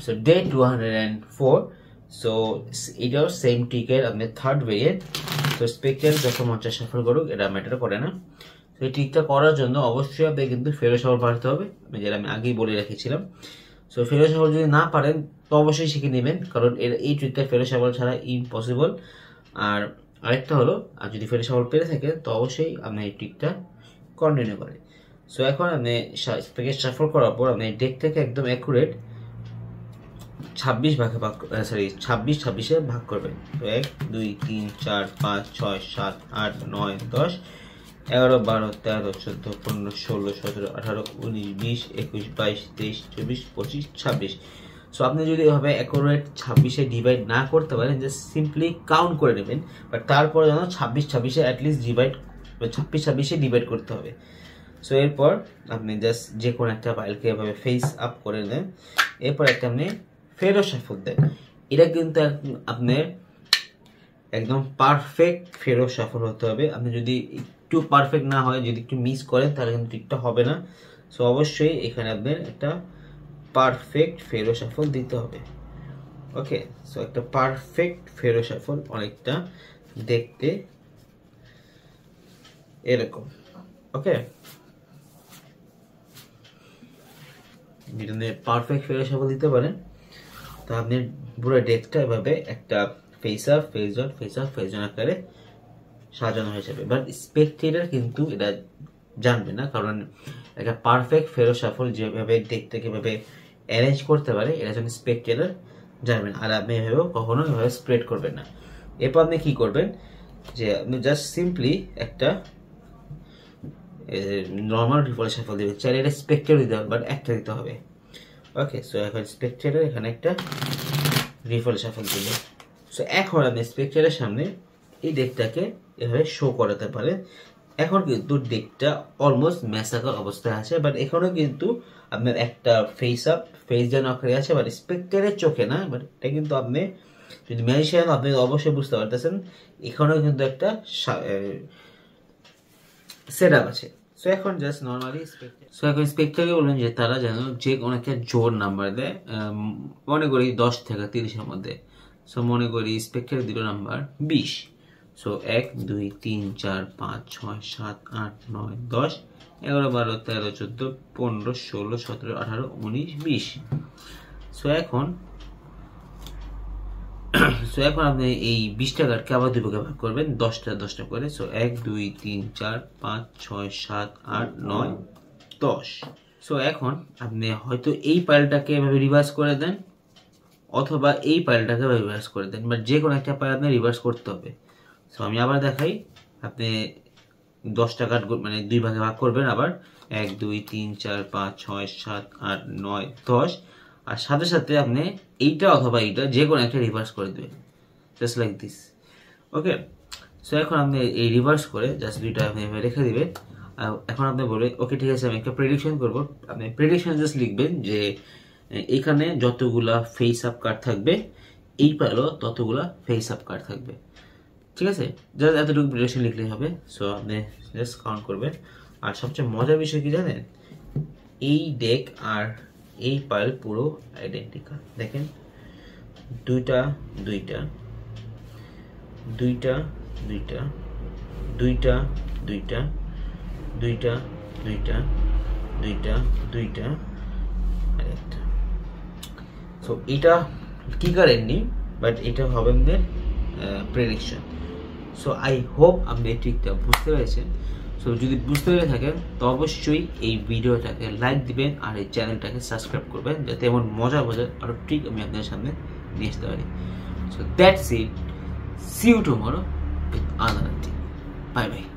so day 204 so এটাও same টিকের আপনার third variant তো স্পেকট্রাল যত মঞ্চে সফল করুক এটা ম্যাটার করে না তো এই ট্রিকটা করার জন্য অবশ্যই আপনি কিন্তু ফেরো সফল পারতে হবে আমি যেটা আমি আগেই বলে রেখেছিলাম সো ফেরো সফল যদি না পারেন তো অবশ্যই শিখে নেবেন কারণ এই ট্রিকটা ফেরো সফল ছাড়া ইম্পসিবল আর আরেকটা হলো আর যদি ফেরো সফল পেরে থাকেন তো অবশ্যই আপনি এই ট্রিকটা কন্টিনিউ করেন সো এখন আপনি স্পেকে শাফল করার পর আপনি ডেক থেকে একদম অ্যাকুরেট 26 ভাগে ভাগ 26 ভাগ করবেন তো 1 2 3 4 5 6 7 8 9 10 11 12 13 14 15 16 17 18 19 20 21 22 23 24 25 26 সো আপনি যদি এভাবে অ্যাকুরেট 26 ডিভাইড না করতে পারেন জাস্ট সিম্পলি কাউন্ট করে নেবেন বাট তারপরে যেন 26 অ্যাটলিস্ট ডিভাইড 26 ডিভাইড করতে হবে সো এরপর আপনি জাস্ট যে কোনো একটা ফাইলকে এভাবে ফেস আপ করে দেন এরপর একটা আপনি ফেরো শাফল দেন এটা কিন্তু আপনার একদম পারফেক্ট ফেরো শাফল হতে হবে আপনি যদি একটু পারফেক্ট না হয় যদি একটু মিস করেন তাহলে কিন্তু ঠিকটা হবে না সো অবশ্যই এখানে আপনার একটা পারফেক্ট ফেরো শাফল দিতে হবে ওকে সো একটা পারফেক্ট ফেরো শাফল অনেকটা দেখতে এরকম ওকে যদি পারফেক্ট ফেরো শাফল দিতে পারেন তো আপনি পুরো ডেকটা এভাবে একটা face up face down face up face down আকারে সাজানো হয়ে যাবে বাট স্পেকটেটর কিন্তু এটা জানবে না কারণ একটা পারফেক্ট ফেরো শাফল যেভাবে ডেকটাকে এভাবে অ্যারেঞ্জ করতে পারে এটা যেন স্পেকটেটর জানবে না আর আপনি এভাবেও কখনো এভাবে স্প্রেড করবেন না এরপর আপনি কি করবেন যে আপনি জাস্ট সিম্পলি একটা নর্মাল রিফল শাফল দিবেন চাইলে এটা স্পেকটেটর দিতে হবে বাট একটা দিতে হবে ওকে সো এখন স্পেকটেটর এখানে একটা রিফল শাফল দিল সো এখন আপনি স্পেকটেটরের সামনে এই ডেকটাকে এভাবে শো করাতে পারেন এখন কিন্তু ডেকটা অলমোস্ট ম্যাসাকার অবস্থায় আছে বাট এখানেও কিন্তু আপনার একটা ফেস আপ ফেস ডাউন আকারে আছে বাট স্পেকটেটরের চোখে না বাট এটা কিন্তু আপনি যদি ম্যাজিশিয়ান আপনি অবশ্যই বুঝতে পারতেছেন এখানেও কিন্তু একটা সেট আপ আছে সো এখন জাস্ট নর্মালি সো এখন স্পেকট্রাকে বলবেন যে তারা যেন যে কোনো একটা জোর নাম্বার দেয় মনে করি 10 থেকে 30-এর মধ্যে সো মনে করি স্পেকট্রার দিল নাম্বার 20 সো 1 2 3 4 5 6 7 8 9 10 11 12 13 14 15 16 17 18 19 20 সো এখন আপনি এই 20 টাকারকে আবার দুই ভাগে ভাগ করবেন 10টা করে সো 1 2 3 4 5 6 7 8 9 10 সো এখন আপনি হয়তো এই পাইলটাকে এভাবে রিভার্স করে দেন অথবা এই পাইলটাকে রিভার্স করে দেন বাট যে কোনো একটা পাইল আপনি রিভার্স করতে হবে সো আমি আবার দেখাই আপনি 10 টাকার মানে দুই ভাগে ভাগ করবেন আবার 1 2 3 4 5 6 7 8 9 10 আর সাথে সাথে আপনি এইটা অথবা এইটা যে কোনো একটা রিভার্স করে দেবেন just like this okay so এখন আপনি এই রিভার্স করে জাস্ট দুইটা আপনি রেখে দিবেন এখন আপনি বলবেন ওকে ঠিক আছে আমি একটা প্রেডিকশন করবো আপনি প্রেডিকশন জাস্ট লিখবেন যে এখানে যতগুলা ফেস আপ কার্ড থাকবে এই পাইলও ততগুলা ফেস আপ কার্ড থাকবে ঠিক আছে জাস্ট এতটুকু প্রেডিকশন লিখলেই হবে সো আপনি জাস্ট কাউন্ট করবেন আর সবচেয়ে মজার বিষয় কি জানেন এই ডেক আর এই পাইল পুরো আইডেন্টিক্যাল দেখেন দুইটা দুইটা দুইটা দুইটা দুইটা দুইটা দুইটা দুইটা দুইটা দুইটা আর একটা সো এটা কি করেননি বাট এটা হবে আমাদের প্রেডিকশন সো আই হোপ আপনি এই ট্রিকটা বুঝতে পেরেছেন সো যদি বুঝতে পেরে থাকেন তো অবশ্যই এই ভিডিওটাকে লাইক দিবেন আর এই চ্যানেলটাকে সাবস্ক্রাইব করবেন যাতে এমন মজার আরো ট্রিক আমি আপনাদের সামনে নিয়ে আসতে পারি so that's it see you tomorrow with another trick bye by